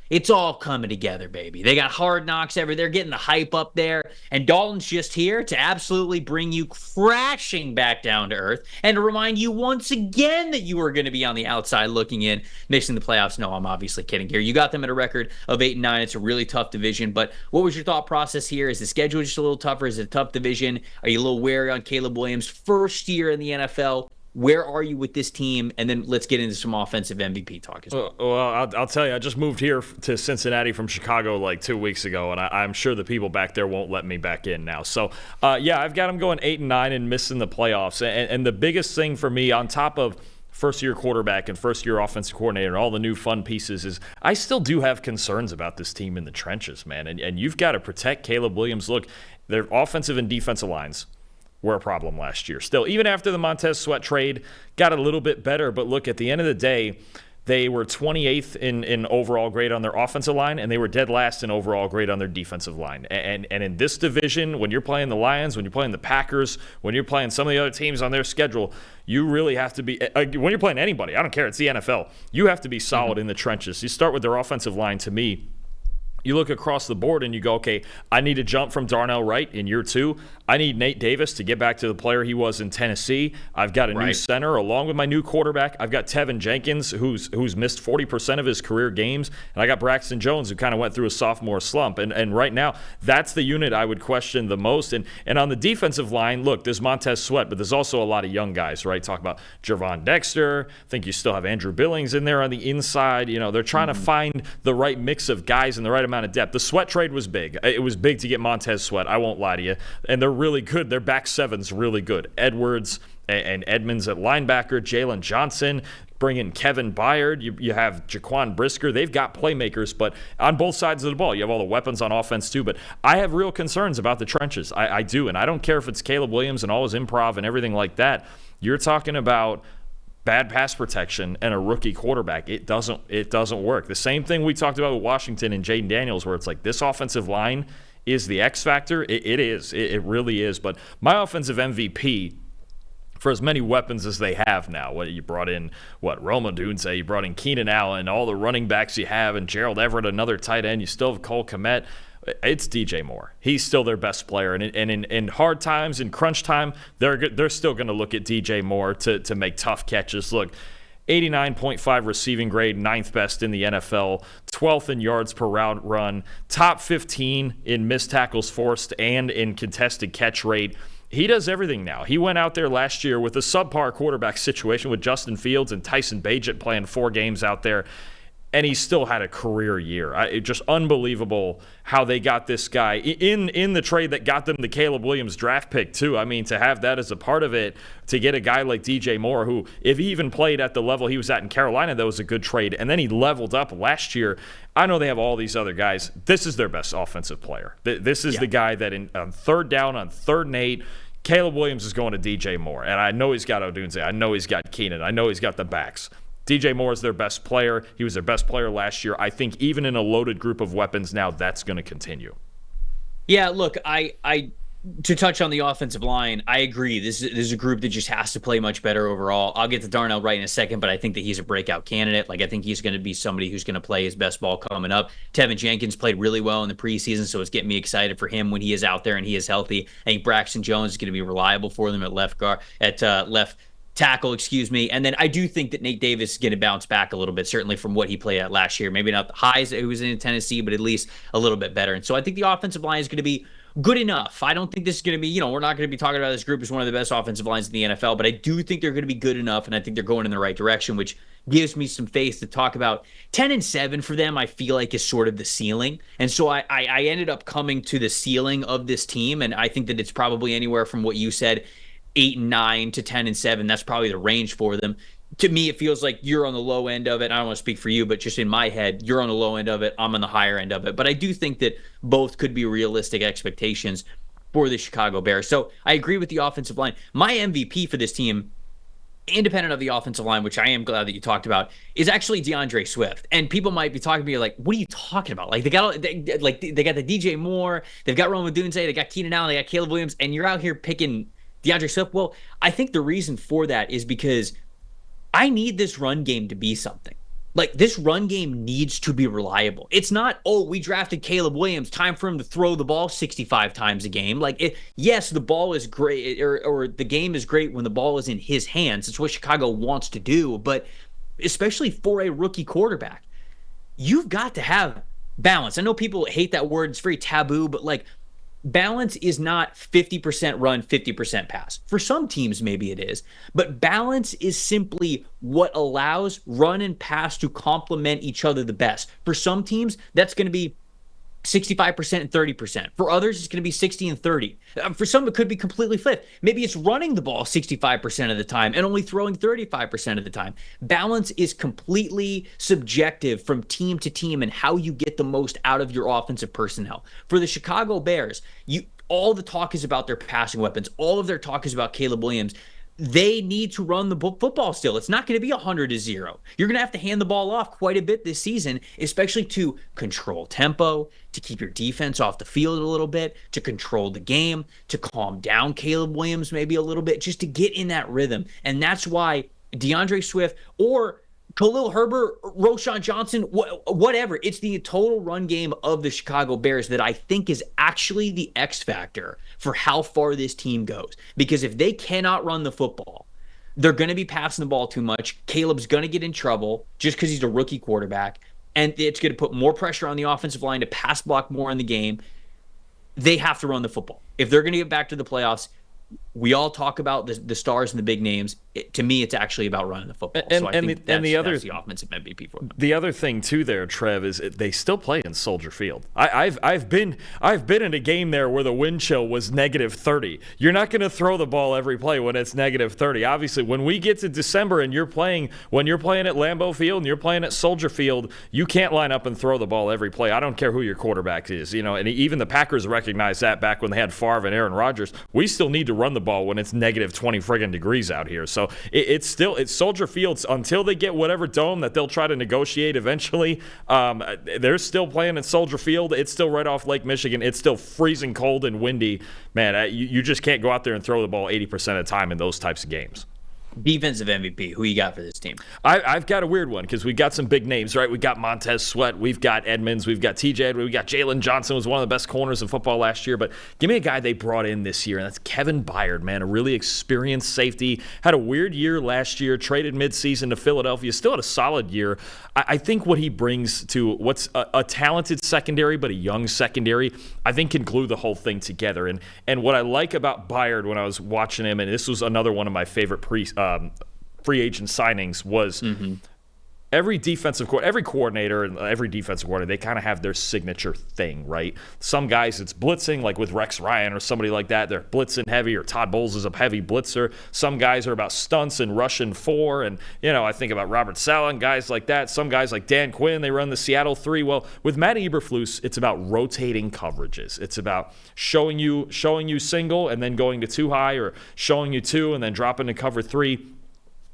It's all coming together, baby. They got Hard Knocks everywhere. They're getting the hype up there. And Dalton's just here to absolutely bring you crashing back down to earth and to remind you once again that you are going to be on the outside looking in, missing the playoffs. No, I'm obviously kidding here. You got them at a record of 8-9. It's a really tough division. But what was your thought process here? Is the schedule just a little tougher? Is it a tough division? Are you a little wary on Caleb Williams' first year in the NFL? Where are you with this team? And then let's get into some offensive MVP talk as well. Well, I'll tell you, I just moved here to Cincinnati from Chicago like 2 weeks ago, and I'm sure the people back there won't let me back in now. So, yeah, I've got them going 8-9 and missing the playoffs. And the biggest thing for me, on top of first-year quarterback and first-year offensive coordinator and all the new fun pieces, is I still do have concerns about this team in the trenches, man. And you've got to protect Caleb Williams. Look, their offensive and defensive lines were a problem last year. Still, even after the Montez Sweat trade, got a little bit better. But look, at the end of the day, they were 28th in overall grade on their offensive line, and they were dead last in overall grade on their defensive line. And in this division, when you're playing the Lions, when you're playing the Packers, when you're playing some of the other teams on their schedule, you really have to be, when you're playing anybody, I don't care, it's the NFL, you have to be solid in the trenches. You start with their offensive line. To me, you look across the board and you go, okay, I need to jump from Darnell Wright in year 2. I need Nate Davis to get back to the player he was in Tennessee. I've got a new center along with my new quarterback. I've got Tevin Jenkins, who's missed 40% of his career games. And I got Braxton Jones, who kind of went through a sophomore slump. And right now, that's the unit I would question the most. And on the defensive line, look, there's Montez Sweat, but there's also a lot of young guys, right? Talk about Javon Dexter. I think you still have Andrew Billings in there on the inside. You know, they're trying to find the right mix of guys and the right amount of depth. The Sweat trade was big. It was big to get Montez Sweat, I won't lie to you. And they're really good. Their back seven's really good. Edwards and Edmonds at linebacker, Jalen Johnson, bring in Kevin Byard. You have Jaquan Brisker. They've got playmakers, but on both sides of the ball, you have all the weapons on offense too. But I have real concerns about the trenches. I do, and I don't care if it's Caleb Williams and all his improv and everything like that. You're talking about bad pass protection and a rookie quarterback. It doesn't work. The same thing we talked about with Washington and Jaden Daniels, where it's like this offensive line is the X factor. It is. It really is. But my offensive MVP, for as many weapons as they have now, you brought in, Roma Dunze, you brought in Keenan Allen, all the running backs you have, and Gerald Everett, another tight end. You still have Cole Kmet. It's DJ Moore. He's still their best player. And in hard times, in crunch time, they're still going to look at DJ Moore to make tough catches. Look, 89.5 receiving grade, 9th best in the NFL, 12th in yards per route run, top 15 in missed tackles forced and in contested catch rate. He does everything now. He went out there last year with a subpar quarterback situation with Justin Fields and Tyson Bagent playing 4 games out there, and he still had a career year. It's just unbelievable how they got this guy in the trade that got them the Caleb Williams draft pick too. I mean, to have that as a part of it, to get a guy like DJ Moore, who, if he even played at the level he was at in Carolina, that was a good trade. And then he leveled up last year. I know they have all these other guys. This is their best offensive player. This is the guy that on third down, on 3rd and 8, Caleb Williams is going to DJ Moore. And I know he's got Odunze. I know he's got Keenan. I know he's got the backs. DJ Moore is their best player. He was their best player last year. I think even in a loaded group of weapons now, that's going to continue. Yeah, look, I to touch on the offensive line, I agree. This is a group that just has to play much better overall. I'll get to Darnell Wright in a second, but I think that he's a breakout candidate. Like, I think he's going to be somebody who's going to play his best ball coming up. Tevin Jenkins played really well in the preseason, so it's getting me excited for him when he is out there and he is healthy. I think Braxton Jones is going to be reliable for them at left tackle, and then I do think that Nate Davis is going to bounce back a little bit, certainly from what he played at last year. Maybe not the highs that he was in Tennessee, but at least a little bit better. And so I think the offensive line is going to be good enough. I don't think this is going to be, we're not going to be talking about this group as one of the best offensive lines in the NFL, but I do think they're going to be good enough, and I think they're going in the right direction, which gives me some faith to talk about. 10-7 for them, I feel like, is sort of the ceiling. And so I ended up coming to the ceiling of this team, and I think that it's probably anywhere from what you said, 8-9 to 10-7. That's probably the range for them. To me, it feels like you're on the low end of it. I don't want to speak for you, but just in my head, you're on the low end of it. I'm on the higher end of it. But I do think that both could be realistic expectations for the Chicago Bears. So I agree with the offensive line. My MVP for this team, independent of the offensive line, which I am glad that you talked about, is actually DeAndre Swift. And people might be talking to me like, what are you talking about? Like, they got the DJ Moore, they've got Roma Dunze, they got Keenan Allen, they got Caleb Williams, and you're out here picking DeAndre Swift. Well, I think the reason for that is because I need this run game to be something. Like, this run game needs to be reliable. It's not, oh, we drafted Caleb Williams, time for him to throw the ball 65 times a game. Like, yes, the ball is great, or the game is great when the ball is in his hands. It's what Chicago wants to do, but especially for a rookie quarterback, you've got to have balance. I know people hate that word. It's very taboo, but like, balance is not 50% run, 50% pass. For some teams, maybe it is, but balance is simply what allows run and pass to complement each other the best. For some teams, that's going to be 65% and 30%. For others, it's going to be 60 and 30. For some, it could be completely flipped. Maybe it's running the ball 65% of the time and only throwing 35% of the time. Balance is completely subjective from team to team and how you get the most out of your offensive personnel. For the Chicago Bears, all the talk is about their passing weapons. All of their talk is about Caleb Williams. They need to run the football still. It's not going to be 100-0. You're going to have to hand the ball off quite a bit this season, especially to control tempo, to keep your defense off the field a little bit, to control the game, to calm down Caleb Williams maybe a little bit, just to get in that rhythm. And that's why DeAndre Swift or Khalil Herbert, Roschon Johnson, whatever. It's the total run game of the Chicago Bears that I think is actually the X factor for how far this team goes. Because if they cannot run the football, they're going to be passing the ball too much. Caleb's going to get in trouble just because he's a rookie quarterback. And it's going to put more pressure on the offensive line to pass block more in the game. They have to run the football. If they're going to get back to the playoffs, we all talk about the stars and the big names. To me, it's actually about running the football. And, so I think that's the offensive MVP for them. The other thing too, there, Trev, is they still play in Soldier Field. I've been in a game there where the wind chill was -30. You're not going to throw the ball every play when it's -30. Obviously, when we get to December and when you're playing at Lambeau Field and you're playing at Soldier Field, you can't line up and throw the ball every play. I don't care who your quarterback is, and even the Packers recognized that back when they had Favre and Aaron Rodgers. We still need to run the ball when it's -20 friggin' degrees out here. So it's Soldier Fields until they get whatever dome that they'll try to negotiate eventually. They're still playing at Soldier Field. It's still right off Lake Michigan. It's still freezing cold and windy. Man, you just can't go out there and throw the ball 80% of the time in those types of games. Defensive MVP, who you got for this team? I've got a weird one because we got some big names, right? We got Montez Sweat, we've got Edmonds, we've got TJ Edwards, we got Jalen Johnson, was one of the best corners in football last year. But give me a guy they brought in this year, and that's Kevin Byard, man, a really experienced safety. Had a weird year last year, traded midseason to Philadelphia, still had a solid year. I think what he brings to what's a talented secondary, but a young secondary, I think can glue the whole thing together. And what I like about Byard when I was watching him, and this was another one of my favorite free agent signings, was every coordinator and every defensive coordinator, they kind of have their signature thing, right? Some guys, it's blitzing, like with Rex Ryan or somebody like that. They're blitzing heavy, or Todd Bowles is a heavy blitzer. Some guys are about stunts and rushing 4, and I think about Robert Saleh and guys like that. Some guys like Dan Quinn, they run the Seattle 3. Well, with Matt Eberflus, it's about rotating coverages. It's about showing you single and then going to 2 high, or showing you 2 and then dropping to cover 3.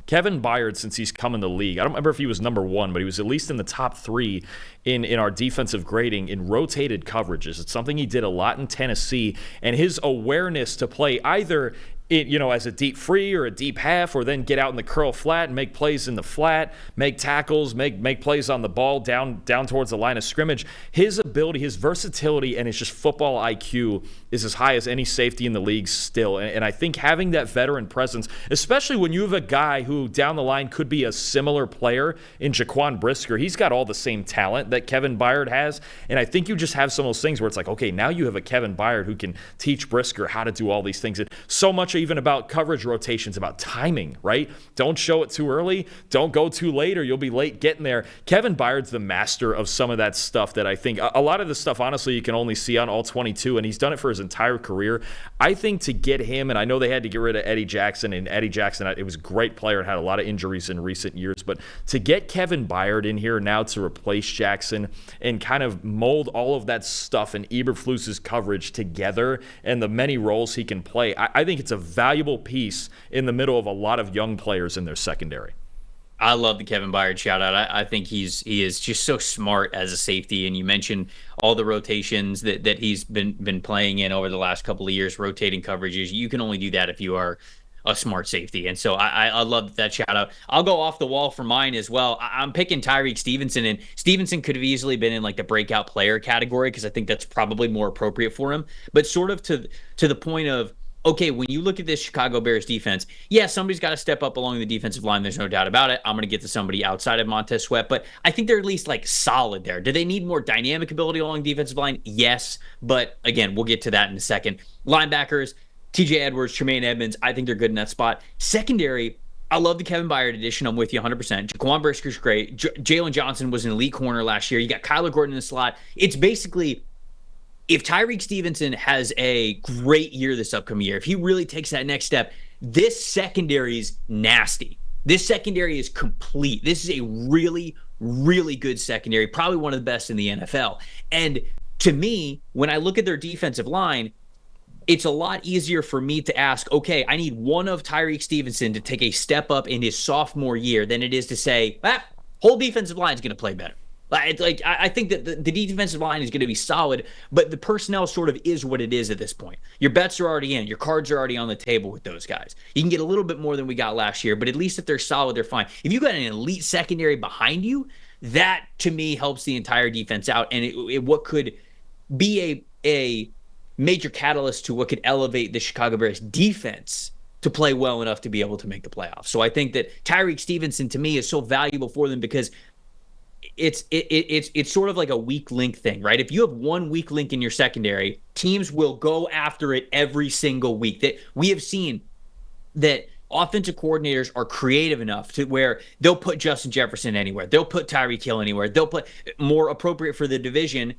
Kevin Byard, since he's come in the league, I don't remember if he was number 1, but he was at least in the top 3 in our defensive grading in rotated coverages. It's something he did a lot in Tennessee, and his awareness to play either as a deep free or a deep half, or then get out in the curl flat and make plays in the flat, make tackles, make plays on the ball down towards the line of scrimmage. His ability, his versatility, and his just football IQ is as high as any safety in the league still. And I think having that veteran presence, especially when you have a guy who down the line could be a similar player in Jaquan Brisker, he's got all the same talent that Kevin Byard has. And I think you just have some of those things where it's like, okay, now you have a Kevin Byard who can teach Brisker how to do all these things. And so much even about coverage rotations, about timing, right? Don't show it too early. Don't go too late, or you'll be late getting there. Kevin Byard's the master of some of that stuff that I think a lot of the stuff, honestly, you can only see on All 22, and he's done it for his entire career. I think to get him, and I know they had to get rid of Eddie Jackson, and Eddie Jackson, it was a great player and had a lot of injuries in recent years, but to get Kevin Byard in here now to replace Jackson and kind of mold all of that stuff and Eberflus's coverage together and the many roles he can play, I think it's a valuable piece in the middle of a lot of young players in their secondary. I love the Kevin Byard shout out. I think he is just so smart as a safety. And you mentioned all the rotations that he's been playing in over the last couple of years, rotating coverages. You can only do that if you are a smart safety. And so I love that shout out. I'll go off the wall for mine as well. I'm picking Tyreek Stevenson, and Stevenson could have easily been in like the breakout player category because I think that's probably more appropriate for him. But sort of to the point of, okay, when you look at this Chicago Bears defense, yeah, somebody's got to step up along the defensive line. There's no doubt about it. I'm going to get to somebody outside of Montez Sweat, but I think they're at least like solid there. Do they need more dynamic ability along the defensive line? Yes, but again, we'll get to that in a second. Linebackers, TJ Edwards, Tremaine Edmonds, I think they're good in that spot. Secondary, I love the Kevin Byard addition. I'm with you 100%. Jaquan Brisker's great. Jalen Johnson was an elite corner last year. You got Kyler Gordon in the slot. It's basically, if Tyreek Stevenson has a great year this upcoming year, if he really takes that next step, this secondary is nasty. This secondary is complete. This is a really, really good secondary, probably one of the best in the NFL. And to me, when I look at their defensive line, it's a lot easier for me to ask, okay, I need one of Tyreek Stevenson to take a step up in his sophomore year than it is to say, whole defensive line is going to play better. I think that the defensive line is going to be solid, but the personnel sort of is what it is at this point. Your bets are already in. Your cards are already on the table with those guys. You can get a little bit more than we got last year, but at least if they're solid, they're fine. If you got an elite secondary behind you, that to me helps the entire defense out, and it what could be a major catalyst to what could elevate the Chicago Bears defense to play well enough to be able to make the playoffs. So I think that Tyreek Stevenson to me is so valuable for them because it's sort of like a weak link thing, right? If you have one weak link in your secondary, teams will go after it every single week. That we have seen that offensive coordinators are creative enough to where they'll put Justin Jefferson anywhere. They'll put Tyreek Hill anywhere. They'll put, more appropriate for the division,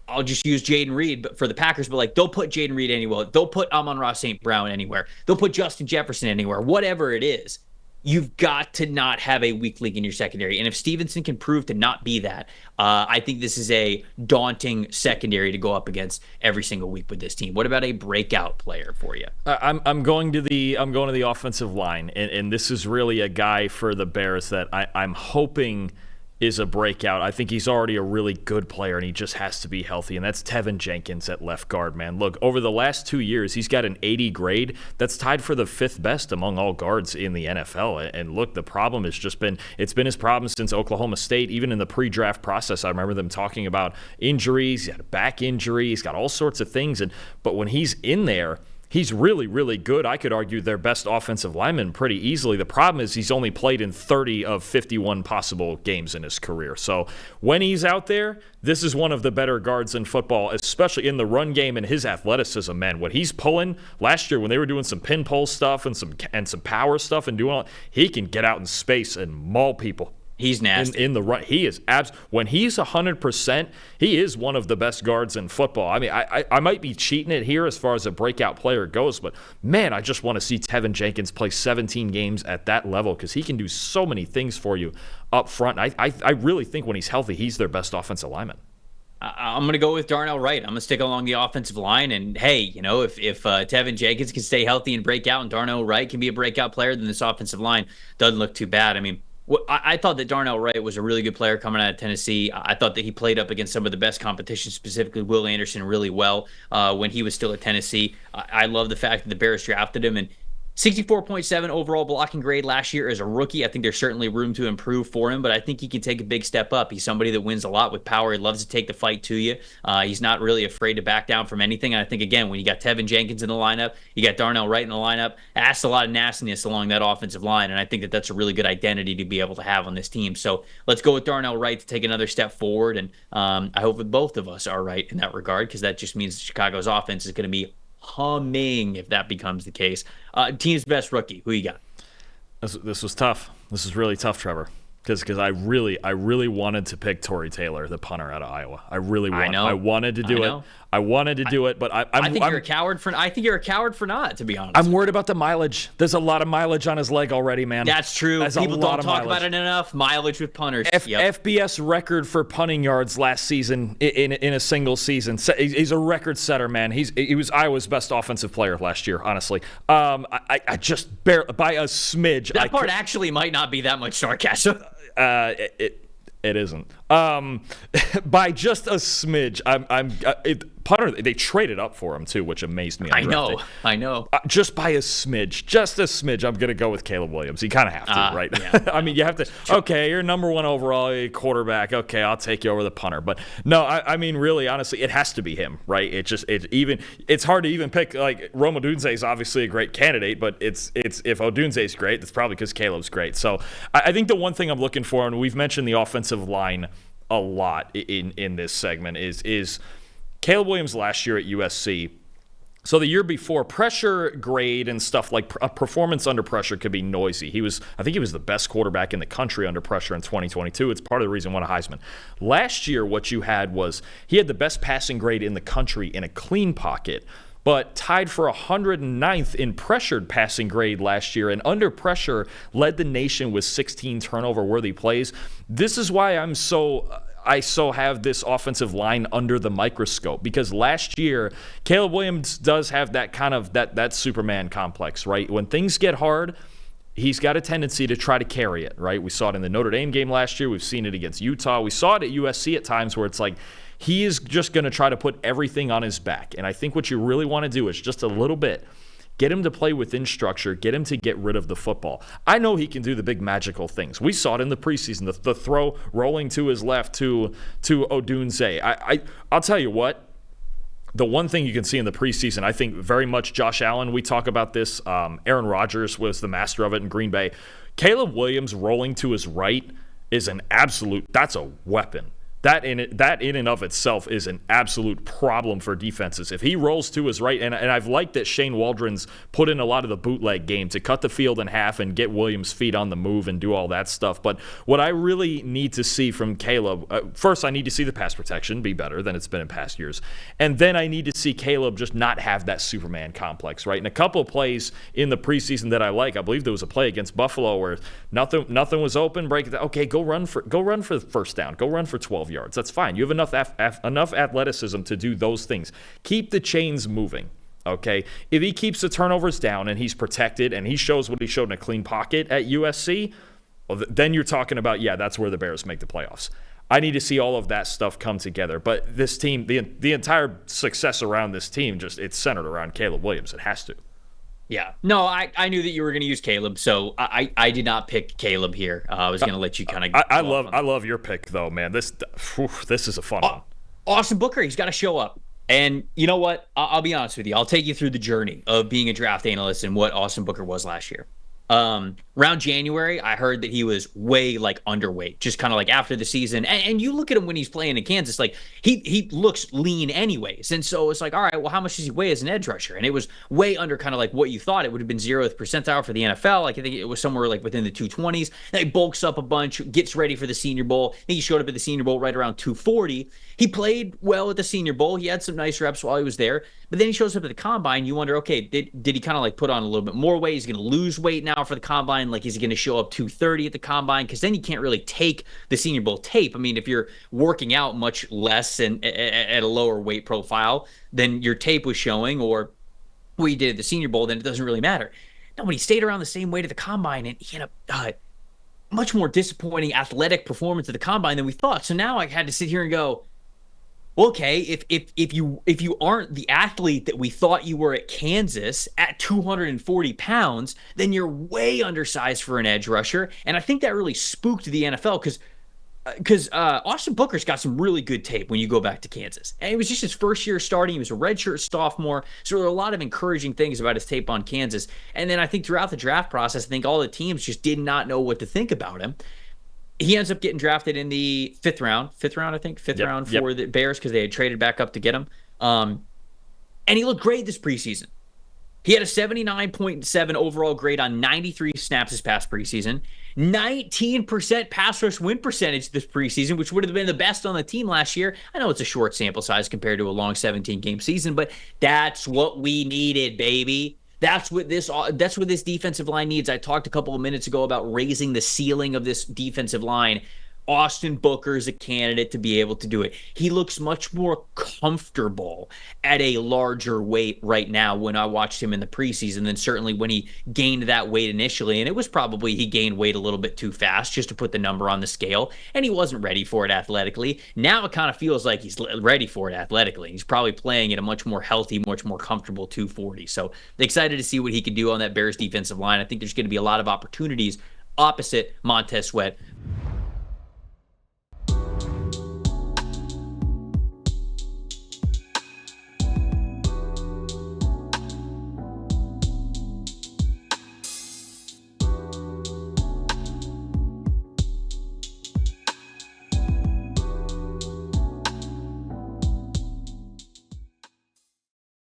I'll just use Jaden Reed but for the Packers, but like they'll put Jaden Reed anywhere. They'll put Amon-Ra St. Brown anywhere. They'll put Justin Jefferson anywhere. Whatever it is, you've got to not have a weak link in your secondary. And if Stevenson can prove to not be that, I think this is a daunting secondary to go up against every single week with this team. What about a breakout player for you? I'm going to the offensive line, and this is really a guy for the Bears that I'm hoping is a breakout. I think he's already a really good player, and he just has to be healthy, and that's Tevin Jenkins at left guard, man. Look, over the last 2 years, he's got an 80 grade. That's tied for the 5th best among all guards in the NFL. And look, the problem has just been, it's been his problem since Oklahoma State. Even in the pre-draft process, I remember them talking about injuries. He had a back injury. He's got all sorts of things. But when he's in there, he's really, really good. I could argue their best offensive lineman pretty easily. The problem is he's only played in 30 of 51 possible games in his career. So when he's out there, this is one of the better guards in football, especially in the run game and his athleticism, man. What he's pulling last year when they were doing some pin pull stuff and some power stuff and doing all, he can get out in space and maul people. He's nasty. In the run. He is when he's 100%, he is one of the best guards in football. I mean, I might be cheating it here as far as a breakout player goes, but man, I just want to see Tevin Jenkins play 17 games at that level because he can do so many things for you up front. I really think when he's healthy, he's their best offensive lineman. I'm going to go with Darnell Wright. I'm going to stick along the offensive line. And hey, you know, if Tevin Jenkins can stay healthy and break out and Darnell Wright can be a breakout player, then this offensive line doesn't look too bad. I mean, I thought that Darnell Wright was a really good player coming out of Tennessee. I thought that he played up against some of the best competition, specifically Will Anderson, really well when he was still at Tennessee. I love the fact that the Bears drafted him, and 64.7 overall blocking grade last year as a rookie. I think there's certainly room to improve for him, but I think he can take a big step up. He's somebody that wins a lot with power. He loves to take the fight to you. He's not really afraid to back down from anything. And I think, again, when you got Tevin Jenkins in the lineup, you got Darnell Wright in the lineup, that's a lot of nastiness along that offensive line, and I think that that's a really good identity to be able to have on this team. So let's go with Darnell Wright to take another step forward, and I hope that both of us are right in that regard because that just means Chicago's offense is going to be humming if that becomes the case. Team's best rookie, who you got? This was tough. This is really tough, Trevor, because I really wanted to pick Torrey Taylor, the punter out of Iowa. I wanted to do it. I wanted to do it, but I think you're a coward for. I think you're a coward for not, to be honest. I'm worried about the mileage. There's a lot of mileage on his leg already, man. That's true. People don't talk about it enough. Mileage with punters. FBS record for punting yards last season in a single season. He's a record setter, man. He was Iowa's best offensive player last year, honestly. I just barely by a smidge. That part actually might not be that much sarcasm. It isn't. By just a smidge. Punter, they traded up for him too, which amazed me. I know. Just by a smidge, I'm going to go with Caleb Williams. You kind of have to, right? Yeah. I mean, you have to. Okay, you're number one overall quarterback. Okay, I'll take you over the punter. But no, I mean, really, honestly, it has to be him, right? It's hard to even pick. Like Rome Odunze is obviously a great candidate, but it's if Odunze is great, that's probably because Caleb's great. So I think the one thing I'm looking for, and we've mentioned the offensive line a lot in this segment, is Caleb Williams last year at USC. So the year before, pressure grade and stuff like a performance under pressure could be noisy. I think he was the best quarterback in the country under pressure in 2022. It's part of the reason he won a Heisman. Last year, what you had was he had the best passing grade in the country in a clean pocket, but tied for 109th in pressured passing grade last year, and under pressure led the nation with 16 turnover-worthy plays. This is why I so have this offensive line under the microscope, because last year Caleb Williams does have that kind of that Superman complex, right? When things get hard, he's got a tendency to try to carry it, right? We saw it in the Notre Dame game last year. We've seen it against Utah. We saw it at USC at times where it's like he is just going to try to put everything on his back. And I think what you really want to do is just a little bit get him to play within structure, get him to get rid of the football. I know he can do the big magical things. We saw it in the preseason, the throw rolling to his left to Odunze. I'll tell you what, the one thing you can see in the preseason, I think very much Josh Allen, we talk about this, Aaron Rodgers was the master of it in Green Bay. Caleb Williams rolling to his right is that's a weapon. That in and of itself is an absolute problem for defenses. If he rolls to his right, and I've liked that Shane Waldron's put in a lot of the bootleg game to cut the field in half and get Williams' feet on the move and do all that stuff. But what I really need to see from Caleb, first I need to see the pass protection be better than it's been in past years. And then I need to see Caleb just not have that Superman complex, right? And a couple of plays in the preseason that I believe there was a play against Buffalo where nothing was open, break it down. Okay, go run for the first down. Go run for 12 yards. That's fine. You have enough athleticism to do those things. Keep the chains moving, okay? If he keeps the turnovers down and he's protected and he shows what he showed in a clean pocket at USC, well, then you're talking about, that's where the Bears make the playoffs. I need to see all of that stuff come together. But this team, the entire success around this team, it's centered around Caleb Williams. It has to. Yeah. No, I knew that you were going to use Caleb, so I did not pick Caleb here. I was going to let you kind of. I love your pick though, man. This is a fun one. Austin Booker, he's got to show up. And you know what? I'll be honest with you. I'll take you through the journey of being a draft analyst and what Austin Booker was last year. Around January, I heard that he was way underweight, just kind of after the season. And you look at him when he's playing in Kansas, he looks lean anyways. And so it's all right, well, how much does he weigh as an edge rusher? And it was way under kind of what you thought. It would have been 0th percentile for the NFL. I think it was somewhere within the 220s. Then he bulks up a bunch, gets ready for the Senior Bowl. I think he showed up at the Senior Bowl right around 240. He played well at the Senior Bowl. He had some nice reps while he was there. But then he shows up at the Combine. You wonder, okay, did he kind of put on a little bit more weight? He's going to lose weight now for the Combine. Is he going to show up 230 at the Combine? Because then you can't really take the Senior Bowl tape. I mean, if you're working out much less and at a lower weight profile than your tape was showing, or what you did at the Senior Bowl, then it doesn't really matter. No, but he stayed around the same weight at the Combine, and he had a much more disappointing athletic performance at the Combine than we thought. So now I had to sit here and go, okay, if you aren't the athlete that we thought you were at Kansas at 240 pounds, then you're way undersized for an edge rusher. And I think that really spooked the NFL because Austin Booker's got some really good tape when you go back to Kansas. And it was just his first year starting. He was a redshirt sophomore. So there were a lot of encouraging things about his tape on Kansas. And then I think throughout the draft process, I think all the teams just did not know what to think about him. He ends up getting drafted in the fifth round, I think, fifth round for the Bears because they had traded back up to get him. And he looked great this preseason. He had a 79.7 overall grade on 93 snaps this past preseason, 19% pass rush win percentage this preseason, which would have been the best on the team last year. I know it's a short sample size compared to a long 17-game season, but that's what we needed, baby. That's what this defensive line needs. I talked a couple of minutes ago about raising the ceiling of this defensive line. Austin Booker is a candidate to be able to do it. He looks much more comfortable at a larger weight right now when I watched him in the preseason than certainly when he gained that weight initially. And it was probably he gained weight a little bit too fast just to put the number on the scale, and he wasn't ready for it athletically. Now it kind of feels like he's ready for it athletically. He's probably playing at a much more healthy, much more comfortable 240. So excited to see what he can do on that Bears defensive line. I think there's going to be a lot of opportunities opposite Montez Sweat.